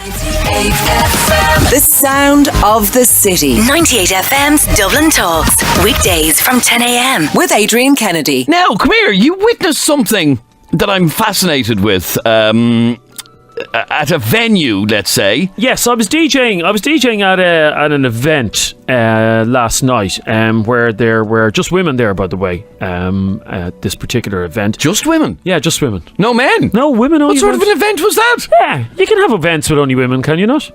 98FM. The sound of the city. 98FM's Dublin Talks. Weekdays from 10 a.m. With Adrian Kennedy. Now, come here. You witnessed something that I'm fascinated with at a venue, let's say. Yes, I was DJing. I was DJing at an event last night where there were just women there, by the way, at this particular event. Just women? Yeah, just women. No men? No, women only. What sort of an event was that? Yeah, you can have events with only women, can you not?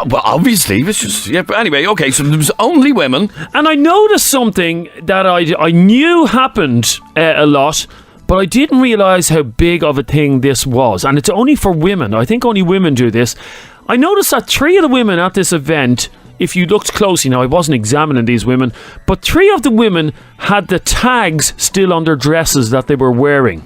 Well, obviously, it's just... Yeah, but anyway, okay, so there was only women. And I noticed something that I knew happened a lot, but I didn't realise how big of a thing this was. And it's only for women. I think only women do this. I noticed that 3 of the women at this event, if you looked closely, now I wasn't examining these women, but 3 of the women had the tags still on their dresses that they were wearing.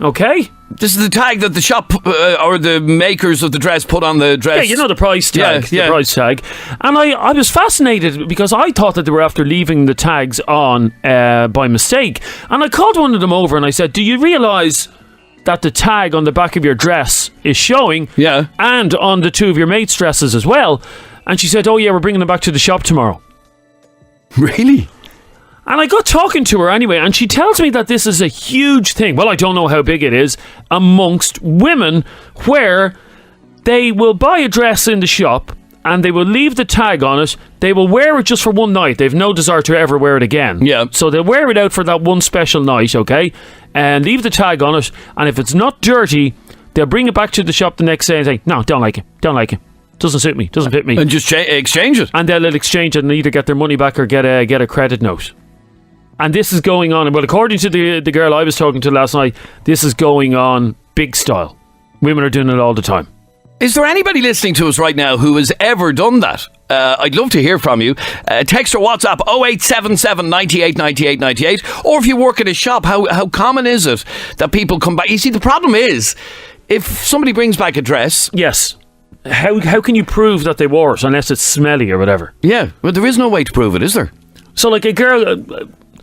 Okay? This is the tag that the shop or the makers of the dress put on the dress. Yeah, you know, the price tag. Yeah. The price tag. And I was fascinated because I thought that they were after leaving the tags on by mistake. And I called one of them over and I said, do you realise that the tag on the back of your dress is showing? Yeah. And on the 2 of your mates' dresses as well. And she said, oh yeah, we're bringing them back to the shop tomorrow. Really? And I got talking to her anyway, and she tells me that this is a huge thing. Well, I don't know how big it is amongst women, where they will buy a dress in the shop and they will leave the tag on it. They will wear it just for one night. They've no desire to ever wear it again. Yeah. So they'll wear it out for that one special night, okay? And leave the tag on it. And if it's not dirty, they'll bring it back to the shop the next day and say, no, don't like it. Doesn't suit me. Doesn't fit me. And just exchange it. And they'll exchange it and either get their money back or get a credit note. And this is going on, well, according to the girl I was talking to last night, this is going on big style. Women are doing it all the time. Is there anybody listening to us right now who has ever done that? I'd love to hear from you. Text or WhatsApp 0877 98 98 98. Or if you work at a shop, how common is it that people come back? You see, the problem is, if somebody brings back a dress... Yes. How can you prove that they wore it unless it's smelly or whatever? Yeah, well, there is no way to prove it, is there? So like a girl...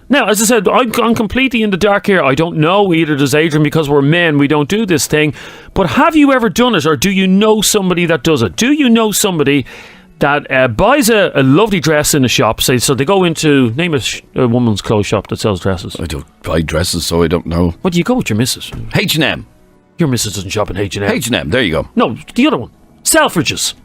Now, as I said, I'm completely in the dark here. I don't know, either does Adrian, because we're men, we don't do this thing. But have you ever done it, or do you know somebody that does it? Do you know somebody that buys a lovely dress in a shop, say, so they go into, name a woman's clothes shop that sells dresses. I don't buy dresses, so I don't know. What do you go with your missus? H&M. Your missus doesn't shop in H&M. H&M, there you go. No, the other one. Selfridges.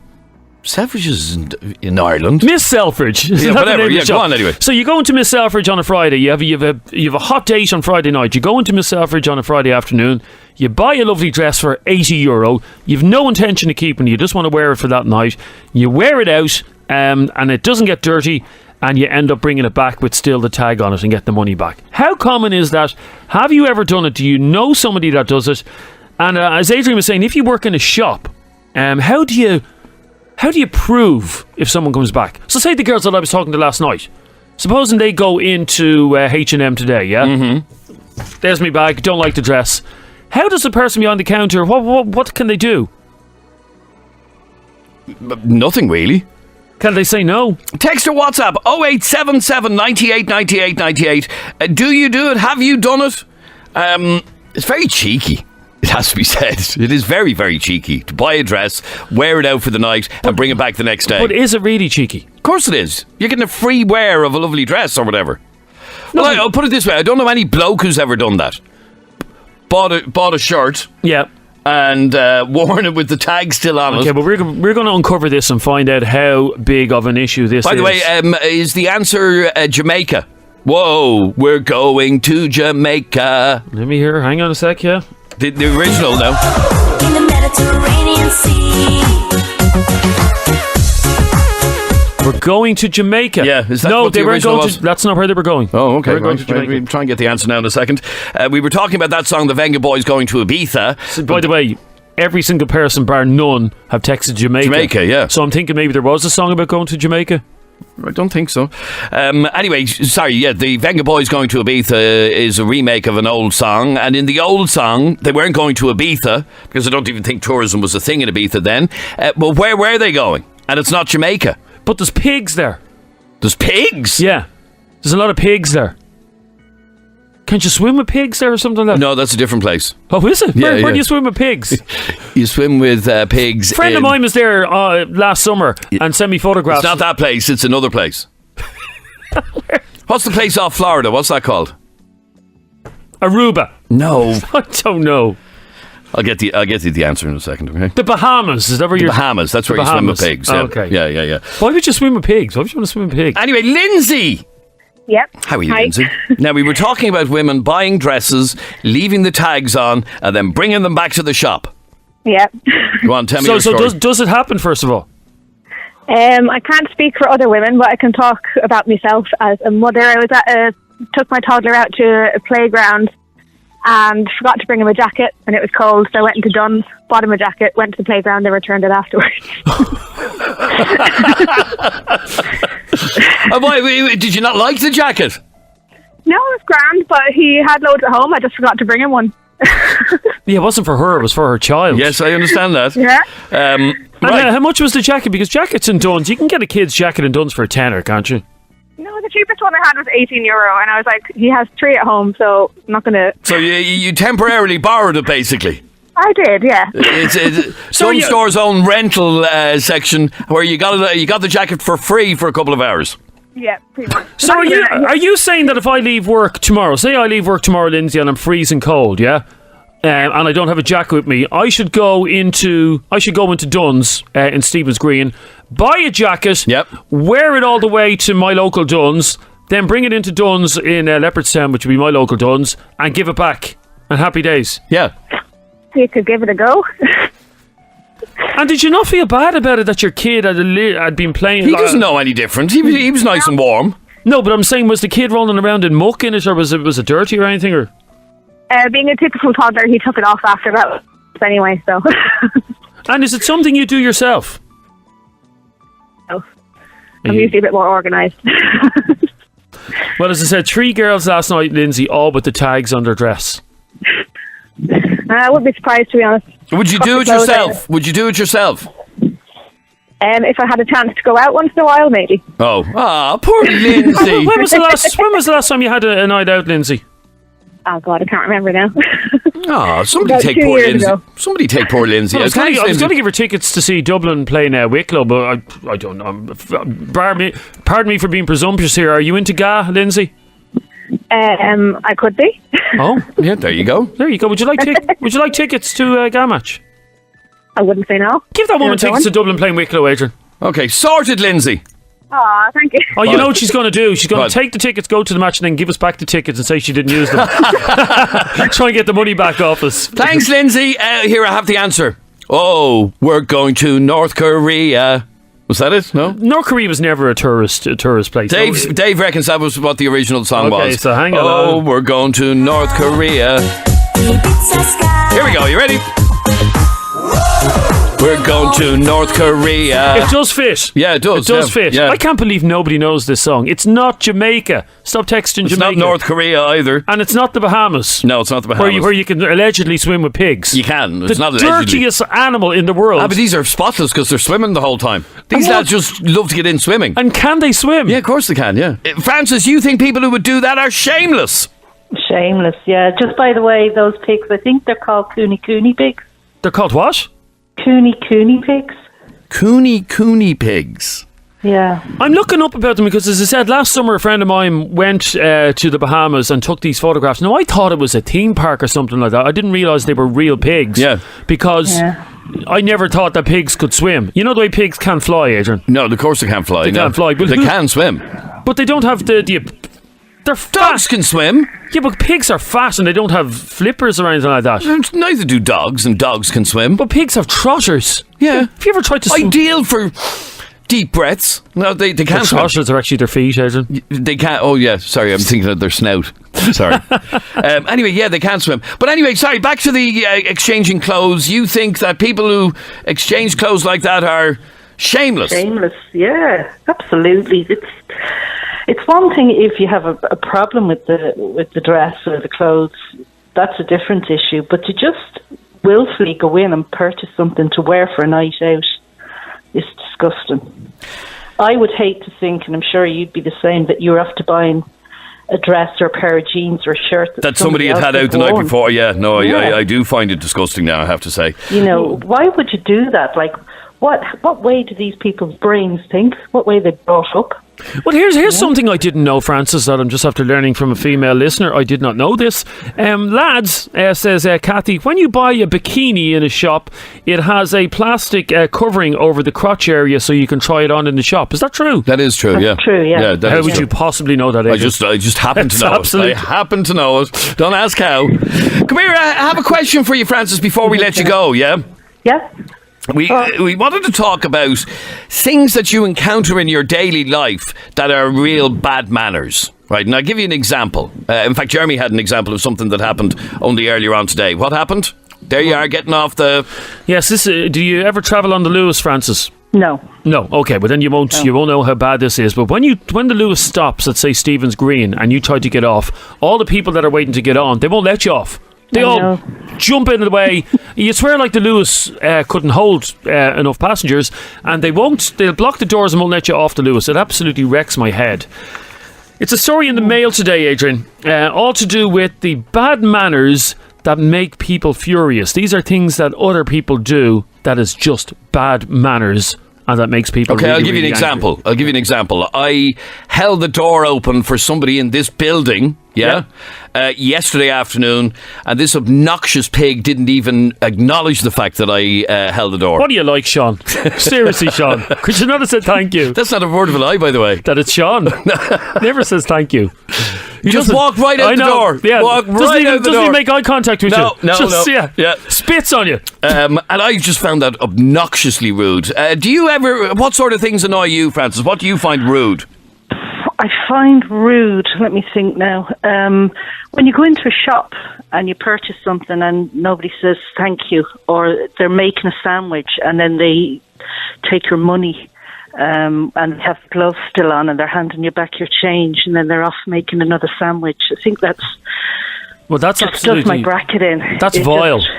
Selfridges in Ireland. Miss Selfridge. Yeah, whatever. Yeah, go on anyway. So you go into Miss Selfridge on a Friday. You have a hot date on Friday night. You go into Miss Selfridge on a Friday afternoon. You buy a lovely dress for €80. You've no intention of keeping it. You just want to wear it for that night. You wear it out, and it doesn't get dirty, and you end up bringing it back with still the tag on it and get the money back. How common is that? Have you ever done it? Do you know somebody that does it? And as Adrian was saying, if you work in a shop, how do you prove if someone comes back? So say the girls that I was talking to last night, supposing they go into H&M today, yeah? Mm-hmm. There's my bag, don't like the dress. How does the person behind the counter, what can they do? Nothing really. Can they say no? Text or WhatsApp 0877 98 98 98. Do you do it? Have you done it? It's very cheeky. It has to be said. It is very, very cheeky to buy a dress, wear it out for the night, and bring it back the next day. But is it really cheeky? Of course it is. You're getting a free wear of a lovely dress or whatever. No, well, I'll put it this way. I don't know any bloke who's ever done that. Bought a shirt. Yeah. And worn it with the tag still on it. Okay, but we're going to uncover this and find out how big of an issue this is. By the way, is the answer Jamaica? Whoa, we're going to Jamaica. Let me hear. Hang on a sec, yeah. The original now. In the Mediterranean Sea. We're going to Jamaica. Yeah, is that no, what they the weren't original going was? to. That's not where they were going. Oh, okay. They were going to Jamaica. We'll try and get the answer now in a second. We were talking about that song, The Venga Boys Going to Ibiza. So, by the way, every single person, bar none, have texted Jamaica. Jamaica, yeah. So I'm thinking maybe there was a song about going to Jamaica. I don't think so. Anyway, sorry, yeah, the Venga Boys Going to Ibiza is a remake of an old song, and in the old song, they weren't going to Ibiza, because I don't even think tourism was a thing in Ibiza then. But where were they going? And it's not Jamaica. But there's pigs there. There's pigs? Yeah. There's a lot of pigs there. Can't you swim with pigs there or something like that? No, that's a different place. Oh, is it? Yeah, Where yeah. do you swim with pigs? You swim with pigs. A friend of mine was there last summer and sent me photographs. It's not that place. It's another place. What's the place off Florida? What's that called? Aruba. No, I don't know. I'll get the answer in a second. Okay. The Bahamas. Is that where you're... Bahamas. That's where The you swim with Bahamas. pigs. Yeah. Okay. Yeah. Why would you swim with pigs? Why would you want to swim with pigs? Anyway, Lindsay. Yep. How are you, Hi. Lindsay? Now, we were talking about women buying dresses, leaving the tags on, and then bringing them back to the shop. Yep. Go on, tell me your So story. does it happen, first of all? I can't speak for other women, but I can talk about myself as a mother. I was took my toddler out to a playground and forgot to bring him a jacket, and it was cold, so I went into Dunn's, bought him a jacket, went to the playground, and returned it afterwards. Did you not like the jacket? No, it was grand, but he had loads at home. I just forgot to bring him one. Yeah, it wasn't for her, it was for her child. Yes, I understand that. Yeah. And Right. how much was the jacket? Because jackets in Dunn's, you can get a kid's jacket in Dunn's for a tenner, can't you? No, the cheapest one I had was €18, and I was like, he has 3 at home, so I'm not going to... So you temporarily borrowed it, basically. I did, yeah. It's So some you- store's own rental section where you got the jacket for free for a couple of hours. Yeah, pretty much. So are you saying that if I leave work tomorrow, say I leave work tomorrow, Lindsay, and I'm freezing cold, yeah? And I don't have a jacket with me, I should go into Dunn's in Stephen's Green, buy a jacket, Yep. wear it all the way to my local Dunn's, then bring it into Dunn's in Leopardstown, which would be my local Dunn's, and give it back. And happy days. Yeah. You could give it a go. And did you not feel bad about it that your kid had been playing? He doesn't know any difference. He was nice and warm. No, but I'm saying, was the kid rolling around in muck in it, or was it dirty or anything? Or Being a typical toddler, he took it off after that anyway, so... and is it something you do yourself? I'm usually a bit more organised. Well, as I said, 3 girls last night, Lindsay, all with the tags on their dress. I wouldn't be surprised, to be honest. Would you do it Clothes yourself? Would you do it yourself? If I had a chance to go out once in a while, maybe. Oh, poor Lindsay. When was the last time you had a night out, Lindsay? Oh, God, I can't remember now. Oh, somebody About take 2 poor years Lindsay. ago. Somebody take poor Lindsay. I was Thanks, going to Lindsay. give her tickets to see Dublin playing Wicklow, but I don't know. Pardon me for being presumptuous here. Are you into GA, Lindsay? I could be. Oh, Yeah, there you go. there you go. Would you like tickets to a GA match? I wouldn't say no. Give that woman Yeah, go tickets to on. Dublin playing Wicklow, Adrian. Okay, sorted, Lindsay. Aw, thank you. Oh, you know what she's going to do? She's going What? to take the tickets, go to the match, and then give us back the tickets and say she didn't use them. Try and get the money back off us. Thanks, Lindsay. Here, I have the answer. Oh, we're going to North Korea. Was that it? No? North Korea was never a tourist place. Dave reckons that was what the original song Okay, was. so hang on. Oh, we're going to North Korea. Here we go. You ready? We're going to North Korea. It does fit. Yeah, it does. It does yeah, fit. Yeah. I can't believe nobody knows this song. It's not Jamaica. Stop texting It's Jamaica. not North Korea either. And it's not the Bahamas. No, it's not the Bahamas. Where you can allegedly swim with pigs. You can. It's the not allegedly. dirtiest animal in the world. Ah, but these are spotless because they're swimming the whole time. These And what- lads just love to get in swimming. and can they swim? Yeah, of course they can, yeah. Francis, you think people who would do that are shameless? Shameless, yeah. Just by the way, those pigs, I think they're called cooney pigs. They're called what? Cooney pigs. Cooney pigs. Yeah. I'm looking up about them because, as I said, last summer a friend of mine went to the Bahamas and took these photographs. Now, I thought it was a theme park or something like that. I didn't realise they were real pigs. Yeah. Because I never thought that pigs could swim. You know the way pigs can't fly, Adrian? No, of course they can't fly. They can't fly, but they who- can swim. But they don't have they're fat. Dogs can swim. Yeah, but pigs are fat and they don't have flippers or anything like that. Neither do dogs, and dogs can swim. But pigs have trotters. Yeah. Have you ever tried to swim? Ideal for deep breaths. No, they The can't swim. trotters are actually their feet, Adrian. They can't. Oh, yeah. Sorry, I'm thinking of their snout. Sorry. Anyway, yeah, they can't swim. But anyway, sorry, back to the exchanging clothes. You think that people who exchange clothes like that are shameless? Shameless, yeah. Absolutely. It's one thing if you have a problem with the dress or the clothes, that's a different issue. But to just willfully go in and purchase something to wear for a night out is disgusting. I would hate to think, and I'm sure you'd be the same, that you're after buying a dress or a pair of jeans or a shirt that somebody had else had out the night worn. before. Yeah, no, Yeah. I do find it disgusting now, I have to say. You know, why would you do that? Like, what way do these people's brains think? What way they brought up? Well, here's something I didn't know, Francis, that I'm just after learning from a female listener. I did not know this. Lads, says Kathy, when you buy a bikini in a shop, it has a plastic covering over the crotch area so you can try it on in the shop. Is that true? That is true, That's true, yeah. that How is would true. you possibly know that, I Adrian? just happen to know Absolutely. it. I happen to know it. Don't ask how. Come here, I have a question for you, Francis, before we let you go, yeah? Yeah. We wanted to talk about things that you encounter in your daily life that are real bad manners. Right, and I'll give you an example. In fact, Jeremy had an example of something that happened only earlier on today. What happened? There you are, getting off the... Yes, do you ever travel on the Lewis, Francis? No. No, okay, but then you won't know how bad this is. But when the Lewis stops at, say, Stephen's Green, and you try to get off, all the people that are waiting to get on, they won't let you off. They all jump into the way. You swear like the Lewis couldn't hold enough passengers, and they won't. They'll block the doors and won't let you off the Lewis. It absolutely wrecks my head. It's a story in the Mail today, Adrian, all to do with the bad manners that make people furious. These are things that other people do that is just bad manners, and that makes people Okay, really, I'll give you an really example. angry. I'll give you an example. I held the door open for somebody in this building, yesterday afternoon, and this obnoxious pig didn't even acknowledge the fact that I held the door. What do you like, Sean? Seriously, Sean. Could you not have said thank you? That's not a word of a lie, by the way. That it's Sean. Never says thank you. You just walk right out I the know. door. Yeah. Walk doesn't right even, out the doesn't door. even make eye contact with No, you. no, Just, no. Yeah. Spits on you. And I just found that obnoxiously rude. Do you ever... What sort of things annoy you, Francis? What do you find rude? I find rude, let me think now, when you go into a shop and you purchase something and nobody says thank you, or they're making a sandwich and then they take your money and have gloves still on and they're handing you back your change and then they're off making another sandwich. I think that's Well, that's just absolutely... does my bracket in. That's It vile. just-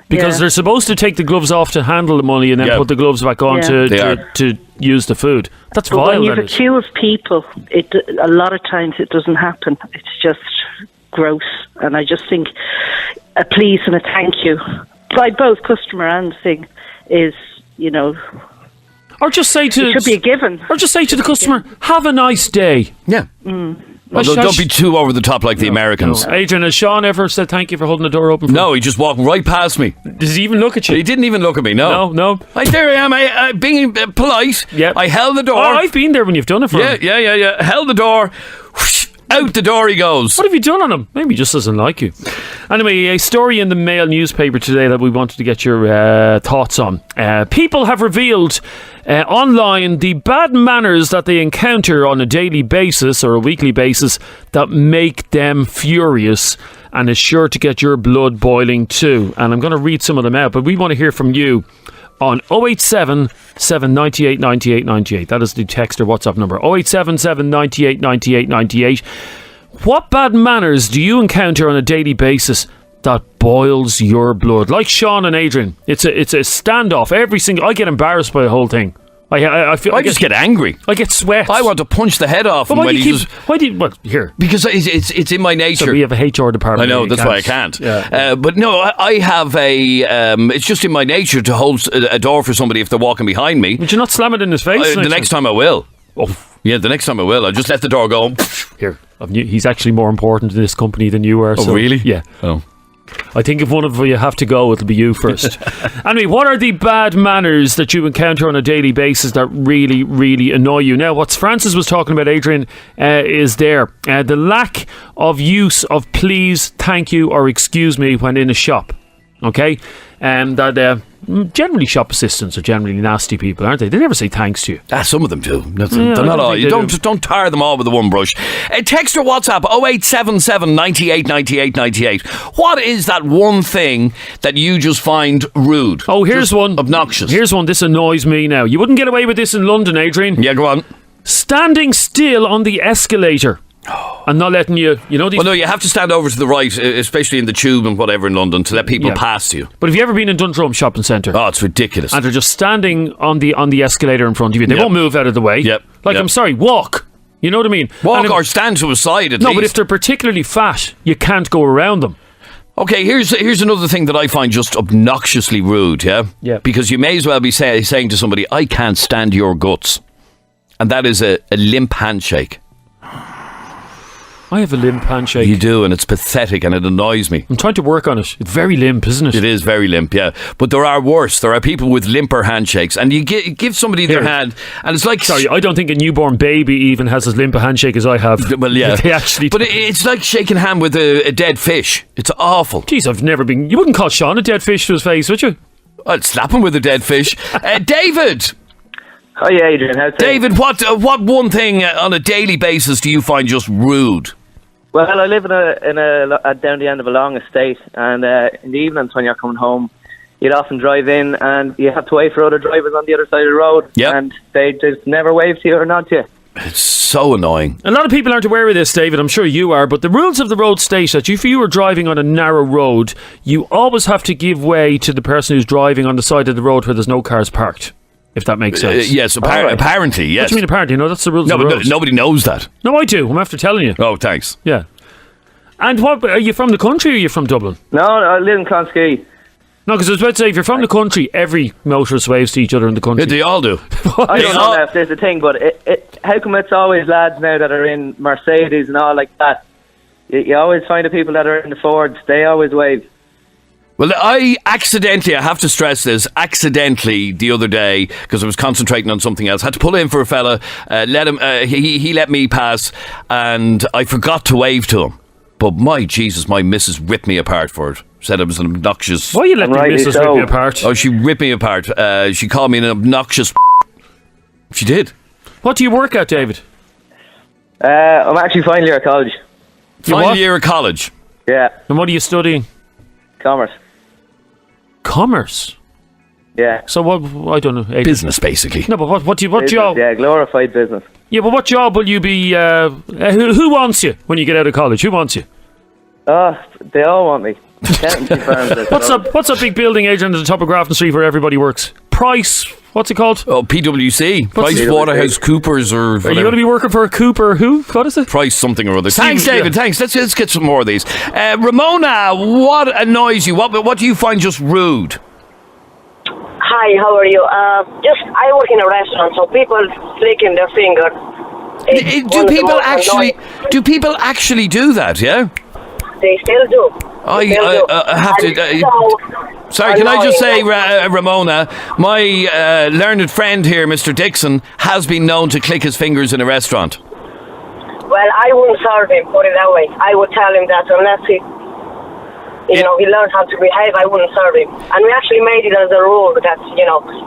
Because yeah. they're supposed to take the gloves off to handle the money and then Yeah. put the gloves back on Yeah. They are. to use the food. That's But vile. when you've that is. a queue of people, a lot of times it doesn't happen. It's just gross. And I just think a please and a thank you by both customer and thing is, Or just say to... it should be a given. Or just say to the customer, have a nice day. Yeah. Well, don't be too over the top like the Americans. Adrian, has Sean ever said thank you for holding the door open for No, he just walked right past me. Does he even look at you? He didn't even look at me, no. No. There I am, being polite. Yep. I held the door. Oh, I've been there when you've done it for him. Yeah. Held the door. Whoosh, out the door he goes. What have you done on him? Maybe he just doesn't like you. Anyway, a story in the Mail newspaper today that we wanted to get your thoughts on. People have revealed online the bad manners that they encounter on a daily basis or a weekly basis that make them furious and is sure to get your blood boiling too. And I'm going to read some of them out, but we want to hear from you on 087 798 98 98. That is the text or WhatsApp number. 087 798 98 98. What bad manners do you encounter on a daily basis that boils your blood? Like Sean and Adrian, it's a standoff. I get embarrassed by the whole thing. I just get angry. I get sweat. I want to punch the head off him when he just... Here? Because it's in my nature. So we have a HR department. I know, You that's why I can't. Yeah. But no, I have it's just in my nature to hold a door for somebody if they're walking behind me. Would you not slam it in his face? The next time I will. Yeah, the next time I will. I'll just let the door go. Here. He's actually more important to this company than you are. Oh, really? Yeah. Oh. I think if one of you have to go, it'll be you first. Anyway, what are the bad manners that you encounter on a daily basis that really, really annoy you? Now, what Francis was talking about, Adrian, is there. The lack of use of please, thank you, or excuse me when in a shop. Okay? That generally shop assistants are generally nasty people, aren't they? They never say thanks to you. Some of them do. They're I not don't all. think You they don't tar them all with the one brush. Text or WhatsApp 0877 98 98 98. What is that one thing that you just find rude? Oh, here's Just one. Obnoxious. Here's one. This annoys me now. You wouldn't get away with this in London, Adrian. Yeah, go on. Standing still on the escalator. And not letting you know these. Well, no, you have to stand over to the right, especially in the tube and whatever in London, to let people pass you. But have you ever been in Dundrum Shopping Centre? Oh, it's ridiculous. And they're just standing on the escalator in front of you. They won't move out of the way. Yep. Like, Yep. I'm sorry, walk. You know what I mean? Walk or stand to a side at no, least. but if they're particularly fat, you can't go around them. Okay, here's another thing that I find just obnoxiously rude, yeah? Yeah. Because you may as well be saying to somebody, I can't stand your guts. And that is a limp handshake. I have a limp handshake. You do, and it's pathetic, and it annoys me. I'm trying to work on it. It's very limp, isn't it? It is very limp, yeah. But there are worse. There are people with limper handshakes, and you give somebody their hand, and it's like... Sorry, I don't think a newborn baby even has as limp a handshake as I have. Well, yeah. They actually... But it's like shaking hand with a dead fish. It's awful. Jeez, I've never been... You wouldn't call Sean a dead fish to his face, would you? I'd slap him with a dead fish. David! Hi, Adrian. How's David, what one thing on a daily basis do you find just rude? Well, I live in a down the end of a long estate, and in the evenings when you're coming home, you'd often drive in, and you have to wait for other drivers on the other side of the road, and they just never wave to you or nod to you. It's so annoying. A lot of people aren't aware of this, David. I'm sure you are, but the rules of the road state that if you are driving on a narrow road, you always have to give way to the person who's driving on the side of the road where there's no cars parked. If that makes sense. Yes, apparently, yes. What do you mean apparently? No, that's the rules no, of the but road. nobody knows that. No, I do. I'm after telling you. Oh, thanks. Yeah. And what, are you from the country or are you from Dublin? No, I live in Clonskee. No, because I was about to say, if you're from the country, every motorist waves to each other in the country. Yeah, they all do. I don't know if there's a thing, but how come it's always lads now that are in Mercedes and all like that? You always find the people that are in the Fords, they always wave. Well, I have to stress this, the other day, because I was concentrating on something else, had to pull in for a fella, let him. He let me pass, and I forgot to wave to him. But my Jesus, my missus ripped me apart for it. Said I was an obnoxious... Why are you letting your missus rip you apart? Oh, she ripped me apart. She called me an obnoxious... She did. What do you work at, David? I'm actually final year at college. Final year of college? Yeah. And what are you studying? Commerce. Commerce? Yeah. So what? I don't know. Business, basically. No, but what business, job? Yeah, glorified business. Yeah, but what job will you be? Who wants you when you get out of college? Who wants you? They all want me. What's that big building, Adrian, at the top of Grafton Street where everybody works? Price. What's it called? Oh, PwC. Price Waterhouse Coopers or whatever. Are you going to be working for a Cooper? Who? What is it? Price something or other. Thanks, David. Thanks. Let's get some more of these. Ramona, what annoys you? What do you find just rude? Hi, how are you? I work in a restaurant, so people flicking their finger. Do people actually do that? Yeah. They still do. I have to. Sorry, can I just say, Ramona, my learned friend here, Mr. Dixon, has been known to click his fingers in a restaurant. Well, I wouldn't serve him, put it that way. I would tell him that unless he learns how to behave, I wouldn't serve him. And we actually made it as a rule that,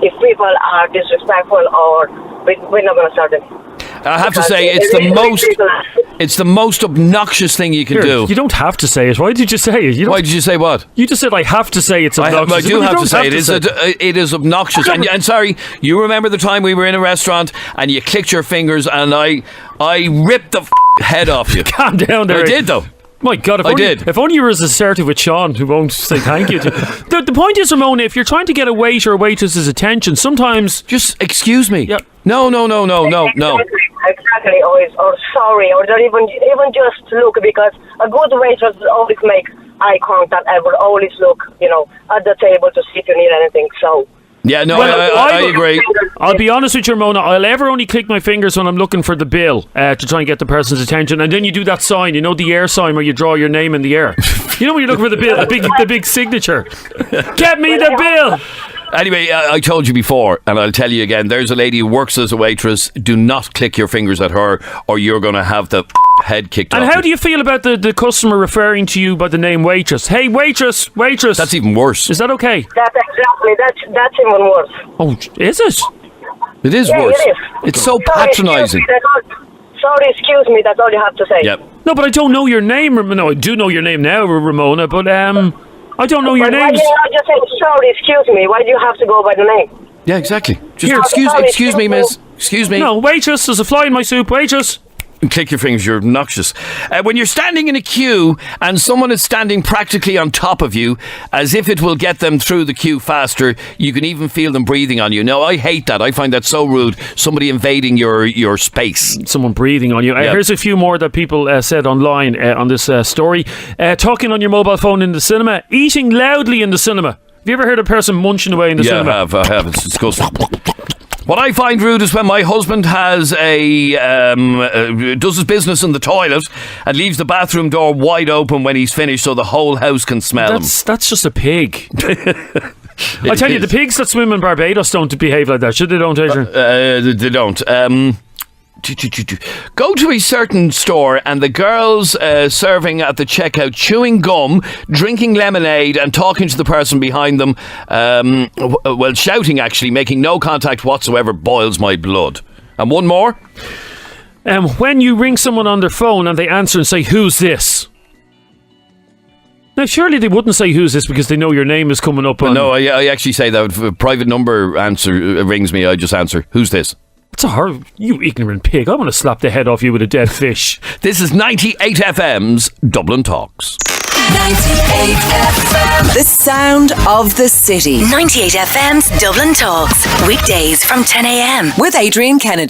if people are disrespectful we're not going to serve them. I have to say, it's the most obnoxious thing you can do. You don't have to say it. Why did you say it? Why did you say what? You just said I have to say it's obnoxious. I do have to say it. It is obnoxious. And sorry, you remember the time we were in a restaurant and you clicked your fingers and I ripped the head off you. Calm down there. I did though. My God, if only you were as assertive with Sean, who won't say thank you. The point is, Ramona, if you're trying to get a waiter or waitress's attention, sometimes... Just excuse me. Yep. No. Exactly, or sorry, or don't even just look, because a good waitress will always make eye contact and will always look, at the table to see if you need anything, so... Yeah, no, I agree. I'll be honest with you, Ramona. I'll ever only click my fingers when I'm looking for the bill to try and get the person's attention. And then you do that sign, the air sign where you draw your name in the air. When you're looking for the bill, the big signature. Get me the bill! Anyway, I told you before, and I'll tell you again, there's a lady who works as a waitress. Do not click your fingers at her, or you're going to have the head kicked off. And how do you feel about the customer referring to you by the name waitress? Hey, waitress! That's even worse. Is that okay? That's exactly, that's even worse. Oh, is it? It is worse. It is. It's so patronising. Sorry, excuse me, that's all you have to say. Yep. No, but I don't know your name. No, I do know your name now, Ramona, but I don't know your name. Why do you not just say, sorry, excuse me? Why do you have to go by the name? Yeah, exactly. Just excuse me, miss. Excuse me. No, waitress, there's a fly in my soup. Waitress. Click your fingers, you're obnoxious. When you're standing in a queue and someone is standing practically on top of you, as if it will get them through the queue faster, you can even feel them breathing on you. No, I hate that. I find that so rude. Somebody invading your space. Someone breathing on you. Here's a few more that people said online on this story. Talking on your mobile phone in the cinema. Eating loudly in the cinema. Have you ever heard a person munching away in the cinema? I have. It's disgusting. What I find rude is when my husband has does his business in the toilet and leaves the bathroom door wide open when he's finished, so the whole house can smell him. That's just a pig. I tell you, the pigs that swim in Barbados don't behave like that. Should they don't, Adrian? They don't. Go to a certain store and the girls serving at the checkout chewing gum, drinking lemonade and talking to the person behind them, well, shouting actually, making no contact whatsoever, boils my blood. And one more. When you ring someone on their phone and they answer and say, "Who's this?" Now, surely they wouldn't say "Who's this" because they know your name is coming up. No, I actually say that. If a private number rings me, I just answer, "Who's this?" It's a horror. You ignorant pig. I want to slap the head off you with a dead fish. This is 98FM's Dublin Talks. 98FM. The sound of the city. 98FM's Dublin Talks. Weekdays from 10 a.m. With Adrian Kennedy.